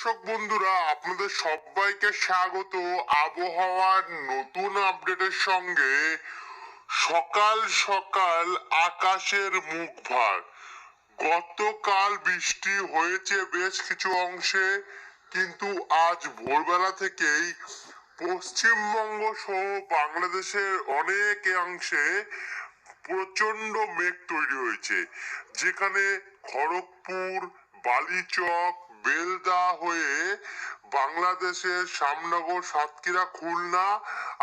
দর্শক বন্ধুরা, আপনাদের সবাইকে স্বাগত আবহাওয়ার নতুন আপডেটের সঙ্গে। সকাল সকাল আকাশের মুখ ভার। গতকাল বৃষ্টি হয়েছে বেশ কিছু অংশে, কিন্তু আজ ভোরবেলা থেকেই পশ্চিমবঙ্গ সহ বাংলাদেশের অনেক অংশে প্রচন্ড মেঘ তৈরি হয়েছে, যেখানে খড়গপুর, বালিচক, বেলদা হয়ে বাংলাদেশের শ্যামনগর, সাতক্ষীরা, খুলনা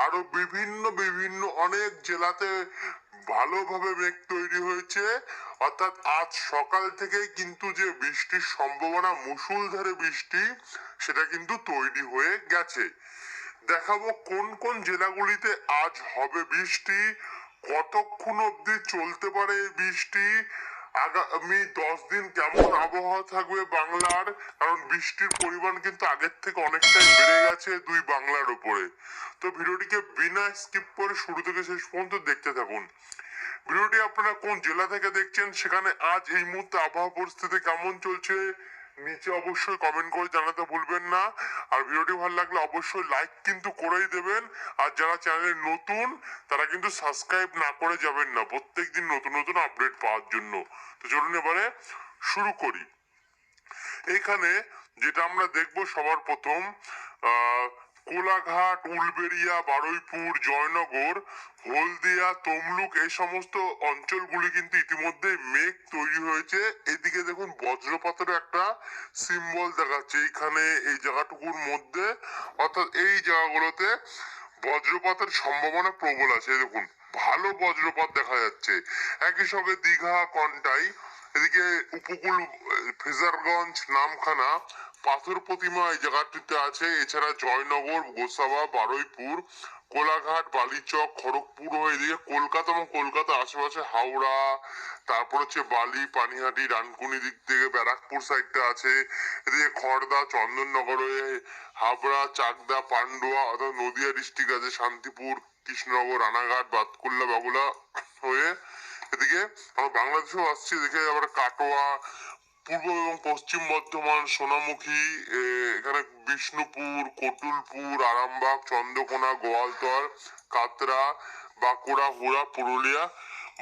আরো বিভিন্ন বিভিন্ন অনেক জেলাতে ভালোভাবে মেঘ তৈরি হয়েছে। অর্থাৎ আজ সকাল থেকেই কিন্তু যে বৃষ্টির সম্ভাবনা, মুষলধারে বৃষ্টি, সেটা কিন্তু তৈরি হয়ে গেছে। দেখাবো কোন কোন জেলাগুলিতে আজ হবে বৃষ্টি, কতক্ষণ অবধি চলতে পারে এই বৃষ্টি, আগামী 10 দিন কেমন আবহাওয়া থাকবে বাংলার, কারণ বৃষ্টির পরিমাণ কিন্তু আগের থেকে অনেকটাই বেড়ে গেছে দুই বাংলার উপরে। তো ভিডিওটিকে বিনা স্কিপ করে শুরু থেকে শেষ পর্যন্ত দেখতে থাকুন। ভিডিওটি আপনারা কোন জেলা থেকে দেখছেন, সেখানে আজ এই মুহূর্তে আবহাওয়া পরিস্থিতি কেমন চলছে, নিচে অবশ্যই কমেন্ট করে জানাতে ভুলবেন না। আর ভিডিওটি ভালো লাগলে অবশ্যই লাইক কিন্তু করেই দেবেন। আর যারা চ্যানেলে নতুন, তারা কিন্তু সাবস্ক্রাইব না করে যাবেন না প্রত্যেকদিন নতুন নতুন আপডেট পাওয়ার জন্য। তো চলুন এবারে শুরু করি। এখানে যেটা আমরা দেখব, সবার প্রথম কোলাঘাট, উলবেড়িয়া, বারুইপুর, জয়নগর, হলদিয়া, তমলুক, এই সমস্ত অঞ্চলগুলি কিন্তু ইতিমধ্যে মেঘ তৈরি হয়েছে। এদিকে দেখুন বজ্রপাতের একটা সিম্বল দেখাচ্ছে এইখানে, এই জায়গাটুকুর মধ্যে, অর্থাৎ এই জায়গাগুলোতে বজ্রপাতের সম্ভাবনা প্রবল আছে। দেখুন ভালো বজ্রপাত দেখা যাচ্ছে। একই সঙ্গে দীঘা, কন্টাই, এদিকে উপকূল, ফ্রেজারগঞ্জ, নামখানা, পাথর প্রতিমা এই জায়গাটিতে আছে। এছাড়া জয়নগর, গোসাবা, বারুইপুর, কোলাঘাট, বালিচক, খড়গপুর হয়ে এদিকে কলকাতা এবং কলকাতার আশেপাশে হাওড়া, তারপর হচ্ছে বালি, পানিহাটি, রানকুনি দিক থেকে ব্যারাকপুর সাইডটা আছে। এদিকে খড়দা, চন্দননগর হয়ে হাবড়া, চাকদা, পান্ডুয়া অর্থাৎ নদিয়া ডিস্ট্রিক্ট আছে, শান্তিপুর, কৃষ্ণনগর, রানাঘাট, বাতকুল্লা, বাগুলা হয়ে এদিকে আমরা বাংলাদেশেও আসছি। দেখে আবার কাটোয়া, পূর্ব এবং পশ্চিম বর্ধমান, সোনামুখী, এখানে বিষ্ণুপুর, কটুলপুর, আরামবাগ, চন্দ্রকোনা, গোয়ালতর, কাতরা, বাঁকুড়া, হুড়া, পুরুলিয়া,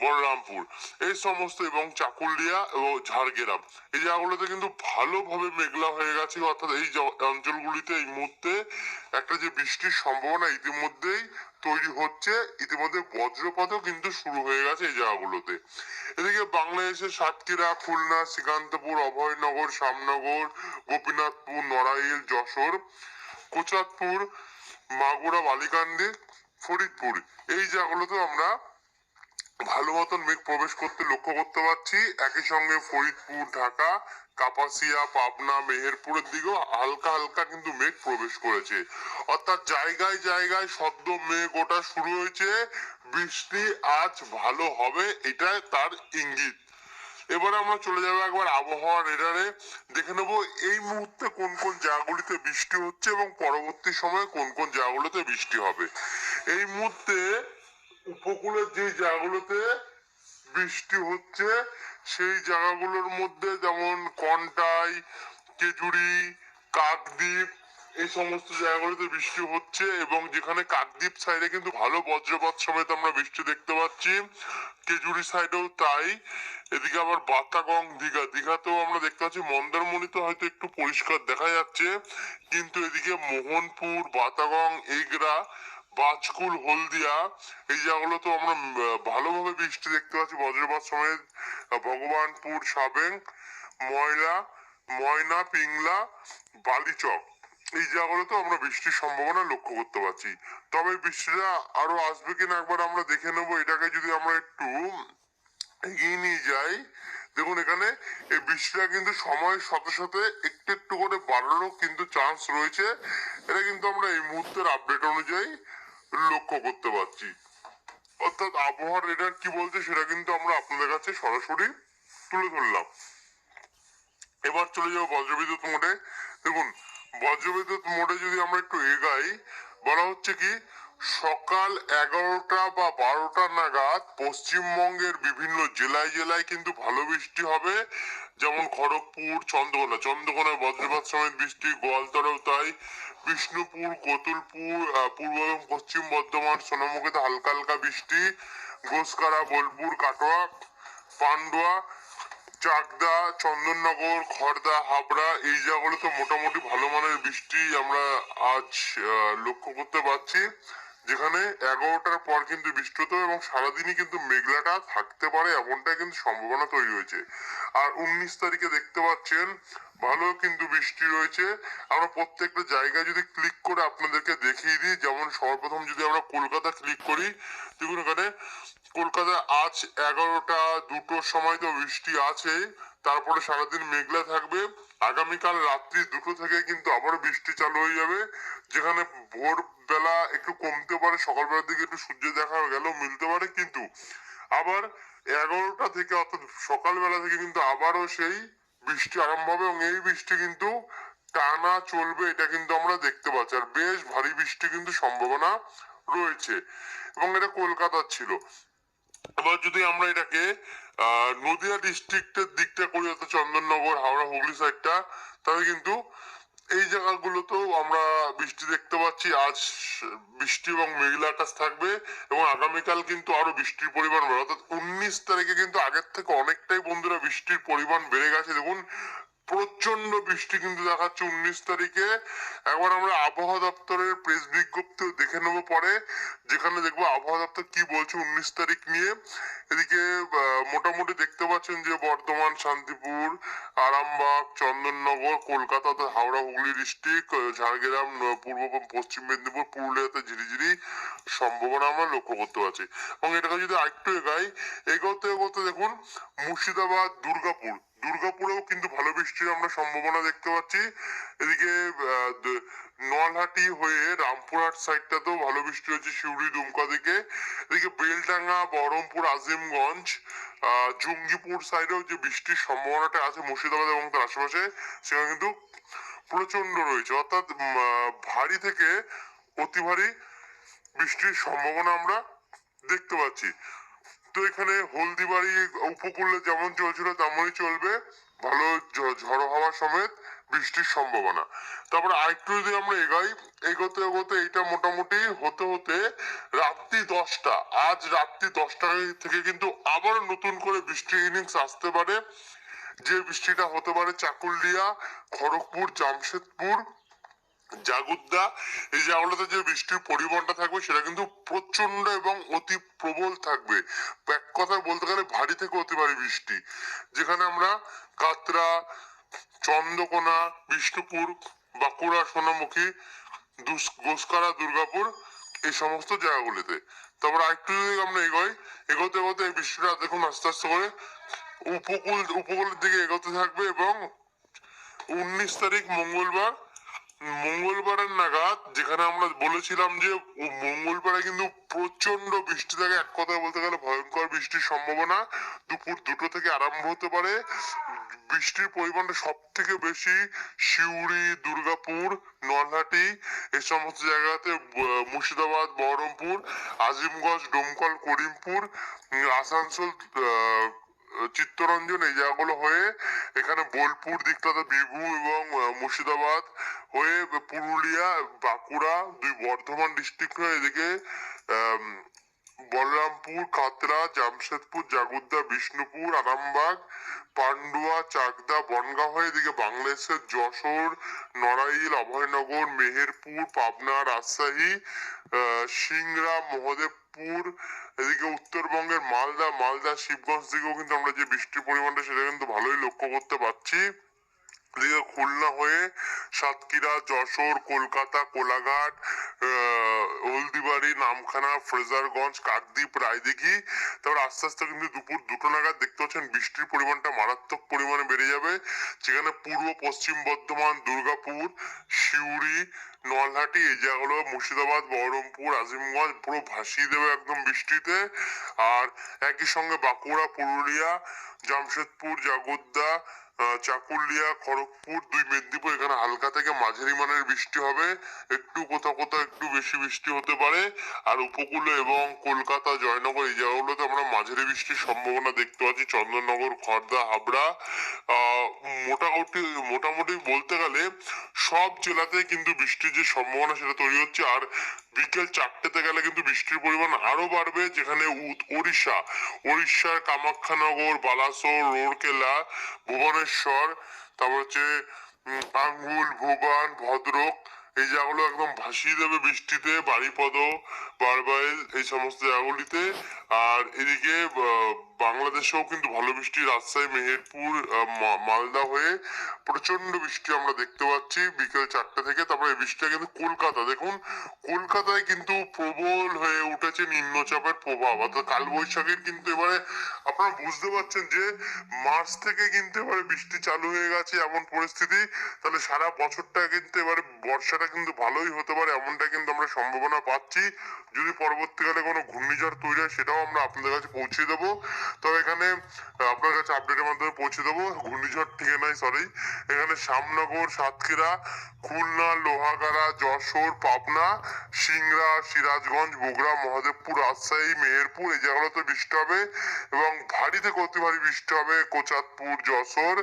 বলরামপুর, এই সমস্ত, এবং চাকুলিয়া এবং ঝাড়গ্রাম, এই জায়গাগুলোতে কিন্তু ভালোভাবে মেঘলা হয়ে গেছে। অর্থাৎ এই অঞ্চলগুলিতে এই মুহূর্তে একটা যে বৃষ্টির সম্ভাবনা ইতিমধ্যেই তৈরি হচ্ছে। ইতিমধ্যে বজ্রপাতও কিন্তু শুরু হয়ে গেছে এই জায়গাগুলোতে। এদিকে বাংলাদেশের সাতক্ষীরা, খুলনা, শ্রীকান্তপুর, অভয়নগর, শ্যামনগর, গোপীনাথপুর, নড়াইল, যশোর, কোচাতপুর, মাগুরা, বালিকান্দি, ফরিদপুর, এই জায়গাগুলোতে আমরা ভালো মতন মেঘ প্রবেশ করতে লক্ষ্য করতে পারছি। একই সঙ্গে ফরিদপুর, ঢাকা, কাপাসিয়া, পাবনা, মেহেরপুরের দিকেও হালকা হালকা কিন্তু মেঘ প্রবেশ করেছে। অর্থাৎ জায়গায় জায়গায় সদ্য মেঘ ওঠা শুরু হয়েছে। বৃষ্টি আজ ভালো হবে, এটা তার ইঙ্গিত। এবারে আমরা চলে যাবো একবার আবহাওয়া রেডারে, দেখে নেবো এই মুহূর্তে কোন কোন জায়গাগুলিতে বৃষ্টি হচ্ছে এবং পরবর্তী সময়ে কোন কোন জায়গাগুলোতে বৃষ্টি হবে। এই মুহূর্তে উপকূলের যে জায়গাগুলোতে বৃষ্টি হচ্ছে, সেই জায়গাগুলোর মধ্যে যেমন কন্টাই, কেজুরি, কাকদ্বীপ, এই সমস্ত জায়গাগুলোতে বৃষ্টি হচ্ছে। এবং যেখানে কাকদ্বীপ সাইডে কিন্তু ভালো বজ্রপাত সমেত আমরা বৃষ্টি দেখতে পাচ্ছি, কেজুরি সাইডেও তাই। এদিকে আবার বাতাগং, দীঘা, দীঘাতেও আমরা দেখতে পাচ্ছি। মন্দারমণিতে হয়তো একটু পরিষ্কার দেখা যাচ্ছে, কিন্তু এদিকে মোহনপুর, বাতাগং, এগরা, বাজকুল, হলদিয়া, এই জায়গাগুলো তো আমরা ভালোভাবে বৃষ্টি দেখতে পাচ্ছি বজ্রপাত সমেত। ভগবানপুর, সাবেং, ময়লা, ময়না, পিংলা, বালিচক, এই জায়গাগুলোতে আমরা বৃষ্টির সম্ভাবনা লক্ষ্য করতে পারছি। তবে বৃষ্টিটা আরো আসবে কিনা একবার আমরা দেখে নেবো। এটাকে যদি আমরা একটু এগিয়ে নিয়ে যাই, দেখুন এখানে এই বৃষ্টিটা কিন্তু সময়ের সাথে সাথে একটু একটু করে বাড়ারও কিন্তু চান্স রয়েছে। এটা কিন্তু আমরা এই মুহূর্তের আপডেট অনুযায়ী লক্ষ্য করতে পারছি। অর্থাৎ আবহাওয়ার রেডার কি বলছে সেটা কিন্তু আমরা আপনাদের কাছে সরাসরি তুলে ধরলাম। এবার চলে যাবো বজ্রবিদ্যুৎ মোডে। দেখুন বজ্রবিদ্যুৎ মোডে যদি আমরা একটু এগাই, বলা হচ্ছে কি সকাল 11টা বা 12টা নাগাদ পশ্চিমবঙ্গের বিভিন্ন জেলায় জেলায় কিন্তু ভালো বৃষ্টি হবে। যেমন খড়গপুর, চন্দ্রকোনায় বজ্রপাত সমেত বৃষ্টি, গোয়ালতরেও তাই, বিষ্ণুপুর, কতুলপুর, পূর্ব এবং পশ্চিম বর্ধমান, সোনামুখীতে হালকা হালকা বৃষ্টি, ঘোষকারা, বোলপুর, কাটোয়া, পান্ডুয়া, চাকদা, চন্দননগর, খড়দা, হাবড়া এই জায়গাগুলোতে মোটামুটি ভালো মানের বৃষ্টি আমরা আজ লক্ষ্য করতে পারছি, যেখানে 11টার পর কিন্তু বৃষ্টি হতে হবে এবং সারাদিনই কিন্তু মেঘলাটা থাকতে পারে এমনটা কিন্তু সম্ভাবনা তৈরি হয়েছে। আর 19 তারিখে দেখতে পাচ্ছেন ভালো কিন্তু বৃষ্টি রয়েছে। আমরা প্রত্যেকটা জায়গায় যদি ক্লিক করে আপনাদেরকে দেখিয়ে দিই, যেমন সর্বপ্রথম যদি আমরা কলকাতা ক্লিক করি, দেখুন এখানে কলকাতায় আজ 11টা 2টোর সময় তো বৃষ্টি আছে, তারপরে সারাদিন মেঘলা থাকবে। আগামীকাল রাত্রি 2টো থেকে কিন্তু আবারও বৃষ্টি চালু হয়ে যাবে, যেখানে ভোরবেলা একটু কমতে পারে, সকালবেলার দিকে একটু সূর্য দেখা গেল মিলতে পারে, কিন্তু আবার 11টা থেকে অর্থাৎ সকালবেলা থেকে কিন্তু আবারও সেই বৃষ্টি আরম্ভ হবে এবং এই বৃষ্টি কিন্তু টানা চলবে, এটা কিন্তু আমরা দেখতে পাচ্ছি। আর বেশ ভারী বৃষ্টি কিন্তু সম্ভাবনা রয়েছে এবং এটা কলকাতার ছিল। এবার যদি আমরা এটাকে নদিয়া ডিস্ট্রিক্টের দিকটা করি, অর্থাৎ চন্দননগর, হাওড়া, হুগলি সাইডটা, তাহলে কিন্তু এই জায়গাগুলোতেও আমরা বৃষ্টি দেখতে পাচ্ছি। আজ বৃষ্টি এবং মেঘলা আকাশ থাকবে এবং আগামীকাল কিন্তু আরো বৃষ্টির পরিমাণ বাড়বে, অর্থাৎ 19 তারিখে কিন্তু আগের থেকে অনেকটাই বন্ধুরা বৃষ্টির পরিমাণ বেড়ে গেছে। দেখুন প্রচন্ড বৃষ্টি কিন্তু দেখাচ্ছে 19 তারিখে। একবার আমরা আবহাওয়া দপ্তরের প্রেস বিজ্ঞপ্তি দেখে নেবো পরে, যেখানে দেখবো আবহাওয়া দপ্তর কি বলছে 19 তারিখ নিয়ে। এদিকে মোটামুটি দেখতে পাচ্ছেন যে বর্ধমান, শান্তিপুর, আরামবাগ, চন্দননগর, কলকাতা, হাওড়া, হুগলি ডিস্ট্রিক্ট, ঝাড়গ্রাম, পূর্ব পশ্চিম মেদিনীপুর, পুরুলিয়াতে ঝিরিঝিরি সম্ভাবনা আমরা লক্ষ্য করতে পারছি। এবং এটাকে যদি আরেকটু এগোতে এগোতে দেখুন মুর্শিদাবাদ, দুর্গাপুরেও কিন্তু ভালো বৃষ্টির আমরা সম্ভাবনা দেখতে পাচ্ছি। এদিকে নলহাটি হয়ে রামপুরহাট সাইডটাতেও ভালো বৃষ্টি হচ্ছে, সিউড়ি, দুমকা দিকে। এদিকে বেলডাঙ্গা, বহরমপুর, আজিমগঞ্জ, জঙ্গিপুর সাইডেও যে বৃষ্টির সম্ভাবনাটা আছে মুর্শিদাবাদ এবং তার আশেপাশে, সেখানে কিন্তু প্রচন্ড রয়েছে, অর্থাৎ ভারী থেকে অতি ভারী বৃষ্টির সম্ভাবনা আমরা দেখতে পাচ্ছি। তো এখানে হলদিবাড়ি উপকূলে যেমন চলছিল তেমনই চলবে, ভালো ঝড়ো হাওয়া সমেত বৃষ্টির সম্ভাবনা। তারপরে আরেকটু যদি আমরা এগোতে এগোতে এটা মোটামুটি হতে হতে রাত্রি 10টা, আজ রাত্রি 10টা থেকে কিন্তু আবার নতুন করে বৃষ্টির ইনিংস আসতে পারে, যে বৃষ্টিটা হতে পারে চাকুলিয়া, খড়গপুর, জামশেদপুর, জাগুদ্দা এই জায়গাগুলোতে যে বৃষ্টির পরিমাণটা থাকবে সেটা কিন্তু প্রচন্ড এবং অতি প্রবল থাকবে। এক কথায় বলতে গেলে ভারী থেকে অতি ভারী বৃষ্টি, যেখানে আমরা কাতরা, চন্দ্রকোনা, বিষ্ণুপুর, বাঁকুড়া, সোনামুখী, গোসকারা, দুর্গাপুর এই সমস্ত জায়গাগুলিতে। তারপর আরেকটু যদি আমরা এগোতে এগোতে এই বৃষ্টিটা দেখুন আস্তে আস্তে করে উপকূলের দিকে এগোতে থাকবে এবং 19 তারিখ মঙ্গলবারের নাগাদ, যেখানে আমরা বলেছিলাম যে মঙ্গলবারে কিন্তু প্রচন্ড বৃষ্টি থাকে, এক কথায় বলতে গেলে ভয়ঙ্কর বৃষ্টির সম্ভাবনা দুপুর 2টো থেকে আরম্ভ হতে পারে। বৃষ্টির পরিমাণটা সব থেকে বেশি সিউড়ি, দুর্গাপুর, নলহাটি এই সমস্ত জায়গাতে, মুর্শিদাবাদ, বহরমপুর, আজিমগঞ্জ, ডোমকল, করিমপুর, আসানসোল, চিত্তরঞ্জন এই জায়গাগুলো হয়ে এখানে বোলপুর দিকটাতে, বীরভূম এবং মুর্শিদাবাদ হয়ে পুরুলিয়া, বাঁকুড়া, দুই বর্ধমান ডিস্ট্রিক্ট হয়ে এদিকে বলরামপুর, কাতরা, জামশেদপুর, জাগুদ্দা, বিষ্ণুপুর, আরামবাগ, পান্ডুয়া, চাকদা, বনগাঁ হয়ে এদিকে বাংলাদেশের যশোর, নড়াইল, অভয়নগর, মেহেরপুর, পাবনা, রাজশাহী, সিংড়া, মহদেবপুর, এদিকে উত্তরবঙ্গের মালদা, শিবগঞ্জ দিকেও কিন্তু আমরা যে বৃষ্টির পরিমাণটা সেটা কিন্তু ভালোই লক্ষ্য করতে পারছি। এদিকে খুলনা হয়ে সাতক্ষীরা, যশোর, কলকাতা, কোলাঘাট, হলদিবাড়ি, নামখানা, ফ্রেজারগঞ্জ, কাকদ্বীপ, রায়দিঘি, তারপর আস্তে আস্তে কিন্তু দুপুর 2টো নাগাদ দেখতে পাচ্ছেন বৃষ্টির পরিমাণটা মারাত্মক পরিমাণে বেড়ে যাবে, যেখানে পূর্ব পশ্চিম বর্ধমান, দুর্গাপুর, সিউড়ি, নলহাটি এই জায়গাগুলো, মুর্শিদাবাদ, বহরমপুর, আজিমগঞ্জ পুরো ভাসিয়ে দেবে একদম বৃষ্টিতে। আর একই সঙ্গে বাঁকুড়া, পুরুলিয়া, জামশেদপুর, জাগুদ্দা, চাকুলিয়া, খড়গপুর, 2 মেদিনীপুর এখানে হালকা থেকে মাঝারি মানের বৃষ্টি হবে, একটু কোথাও কোথাও একটু বেশি বৃষ্টি হতে পারে। আর উপকূলে এবং কলকাতা, জয়নগর এই জায়গাগুলোতে আমরা মাঝারি বৃষ্টির সম্ভাবনা দেখতে পাচ্ছি। চন্দননগর, খড়দা, হাবড়া, আহ মোটামুটি মোটামুটি বলতে গেলে সব জেলাতে কিন্তু বৃষ্টির যে সম্ভাবনা সেটা তৈরি হচ্ছে। আর বিকেল 4টেতে গেলে কিন্তু বৃষ্টির পরিমাণ আরো বাড়বে, যেখানে উড়িষ্যার কামাখ্যানগর, বালাসোর, রৌরকেলা, ভুবনেশ্বর, তারপর হচ্ছে আঙ্গুল, ভোগান, ভদ্রক এই জায়গাগুলো একদম ভাসিয়ে দেবে বৃষ্টিতে, বারিপদ, বারবাইল এই সমস্ত জায়গাগুলিতে। আর এদিকে বাংলাদেশেও কিন্তু ভালো বৃষ্টি, রাজশাহী, মেহেরপুর, মালদা হয়ে প্রচন্ড বৃষ্টি আমরা দেখতে পাচ্ছি বিকেল 4টে থেকে। তারপরে এই বৃষ্টিটা কিন্তু কলকাতা, দেখুন কলকাতায় কিন্তু প্রবল হয়ে উঠেছে নিম্নচাপের প্রভাব, অর্থাৎ কালবৈশাখীর কিন্তু এবারে আপনারা বুঝতে পারছেন যে মার্চ থেকে কিন্তু এবারে বৃষ্টি চালু হয়ে গেছে এমন পরিস্থিতি। তাহলে সারা বছরটা কিন্তু এবারে বর্ষাটা কিন্তু ভালোই হতে পারে, এমনটা কিন্তু আমরা সম্ভাবনা পাচ্ছি। যদি পরবর্তীকালে কোনো ঘূর্ণিঝড় তৈরি হয় সেটাও আমরা আপনাদের কাছে পৌঁছে দেবো। তবে এখানে আপনার কাছে আপডেটের মাধ্যমে পৌঁছে দেবো। ঘূর্ণিঝড় ঠিক নাই, সরি, এখানে শ্যামনগর, সাতক্ষীরা, খুলনা, লোহাগাড়া, যশোর, পাবনা, সিংড়া, সিরাজগঞ্জ, বগুড়া, মহাদেবপুর, রাজশাহী, মেহেরপুর এই জায়গাগুলোতে বৃষ্টি হবে এবং ভারী থেকে অতি ভারী বৃষ্টি হবে কোচাতপুর, যশোর,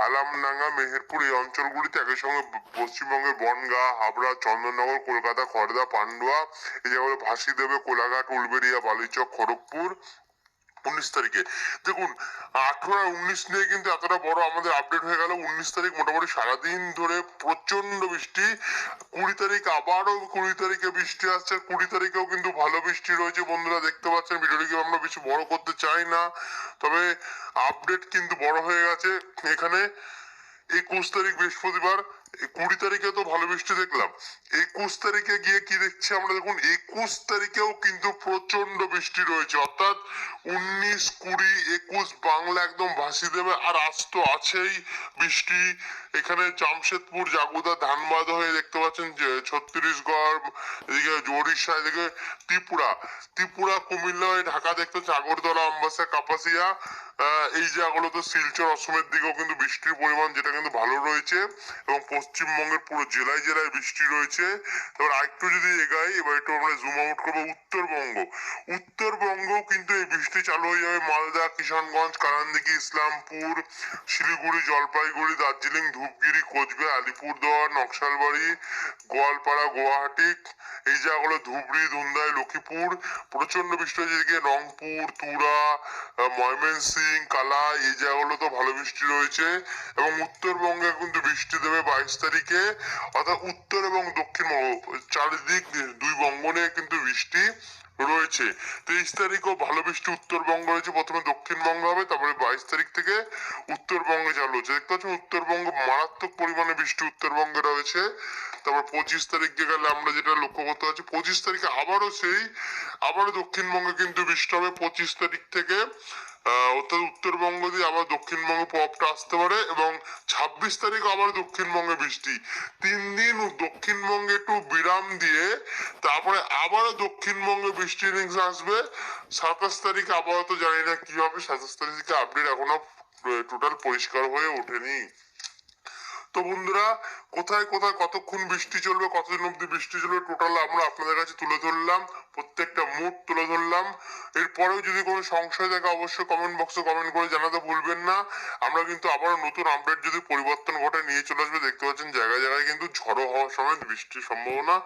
আলামডাঙ্গা, মেহেরপুর এই অঞ্চলগুলিতে। একই সঙ্গে পশ্চিমবঙ্গের বনগাঁ, হাবড়া, চন্দননগর, কলকাতা, খড়দা, পান্ডুয়া এই জায়গাগুলো ভাসিয়ে দেবে কোলাঘাট, উলবেড়িয়া, বালিচক, খড়গপুর 19 তারিখে। দেখুন 18 আর 19 নিয়ে কিন্তু এতটা বড় আমাদের আপডেট হয়ে গেল। 19 তারিখ মোটামুটি সারাদিন ধরে প্রচন্ড বৃষ্টি। 20 তারিখ আবারও 20 তারিখে বৃষ্টি আসছে। 20 তারিখেও কিন্তু ভালো বৃষ্টি রয়েছে বন্ধুরা, দেখতে পাচ্ছেন। ভিডিওটিকে আমরা বেশি বড় করতে চাই না, তবে আপডেট কিন্তু বড় হয়ে গেছে। এখানে 21 তারিখ বৃহস্পতিবার, 20 তারিখে তো ভালো বৃষ্টি দেখলাম, 21 তারিখে গিয়ে কি দেখছি আমরা, দেখুন 21 তারিখেও কিন্তু প্রচন্ড বৃষ্টি রয়েছে, অর্থাৎ 19, 20, 21 বাংলা একদম ভাসিয়ে দেবে। আর আজ তো আছেই বৃষ্টি। এখানে জামশেদপুর, জাগুদা, ধানবাদ হয়ে দেখতে পাচ্ছেন যে ছত্তিশগড়, এদিকে ওড়িশা, এদিকে ত্রিপুরা, কুমিল্লা, ঢাকা দেখতে পাচ্ছেন, আগরতলা, আমবাসা, কাপাসিয়া এই জায়গাগুলোতে, শিলচর, অসমের দিকেও কিন্তু বৃষ্টির পরিমাণ যেটা কিন্তু ভালো রয়েছে এবং পশ্চিমবঙ্গের পুরো জেলায় জেলায় বৃষ্টি রয়েছে। এবার আরেকটু যদি এগাই, এবার একটু আমরা জুম আউট করবো উত্তরবঙ্গও কিন্তু এই বৃষ্টি চালু হয়ে যাবে। মালদা, কিষানগঞ্জ, কারান্দিকি, ইসলামপুর, শিলিগুড়ি, জলপাইগুড়ি, দার্জিলিং, ধূপগিরি, কোচবিহার, আলিপুরদুয়ার, নকশালবাড়ি, গোয়ালপাড়া, গুয়াহাটি এই জায়গাগুলো, ধুবড়ি, ধুন্দাই, লক্ষ্মীপুর প্রচন্ড বৃষ্টি হয়েছে। এদিকে রংপুর, তুরা, ময়মনসিং, কালা এই জায়গাগুলো তো ভালো বৃষ্টি রয়েছে। এবং উত্তরবঙ্গে কিন্তু বৃষ্টি দেবে 22 তারিখে, অর্থাৎ উত্তর এবং দক্ষিণবঙ্গ চারিদিক 2 বঙ্গ নিয়ে কিন্তু বৃষ্টি রয়েছে। 23 তারিখও ভালো বৃষ্টি উত্তরবঙ্গ রয়েছে, প্রথমে দক্ষিণবঙ্গ হবে, তারপরে 22 তারিখ থেকে উত্তরবঙ্গে চালু হচ্ছে। দেখতে পাচ্ছেন উত্তরবঙ্গ মারাত্মক পরিমাণে বৃষ্টি উত্তরবঙ্গে রয়েছে। তারপর 25 তারিখে গেলে আমরা যেটা লক্ষ্য করতে পারছি, 25 তারিখে আবারও দক্ষিণবঙ্গে কিন্তু বৃষ্টি হবে 25 তারিখ থেকে। অর্থাৎ উত্তরবঙ্গ দিয়ে আবার দক্ষিণবঙ্গে প্রভাবটা আসতে পারে এবং 26 তারিখ আবার দক্ষিণবঙ্গে বৃষ্টি। 3 দিন দক্ষিণবঙ্গে একটু বিরাম দিয়ে তারপরে আবারও দক্ষিণবঙ্গে বৃষ্টি ইনিংস আসবে। 27 তারিখ আপাতত জানি না কি হবে, 27 তারিখে আপডেট এখনো টোটাল পরিষ্কার হয়ে ওঠেনি। তো বন্ধুরা, কোথায় কোথায় কতক্ষণ বৃষ্টি চলবে, কতদিন অব্দি বৃষ্টি চলবে, টোটাল আমরা আপনাদের কাছে তুলে ধরলাম, প্রত্যেকটা মুড তুলে ধরলাম। এরপরেও যদি কোনো সংশয় থাকে অবশ্যই কমেন্ট বক্সে কমেন্ট করে জানাতে ভুলবেন না। আমরা কিন্তু আবারও নতুন আপডেট যদি পরিবর্তন ঘটে নিয়ে চলে আসবে। দেখতে পাচ্ছেন জায়গায় জায়গায় কিন্তু ঝড়ো হওয়ার সময় বৃষ্টির সম্ভাবনা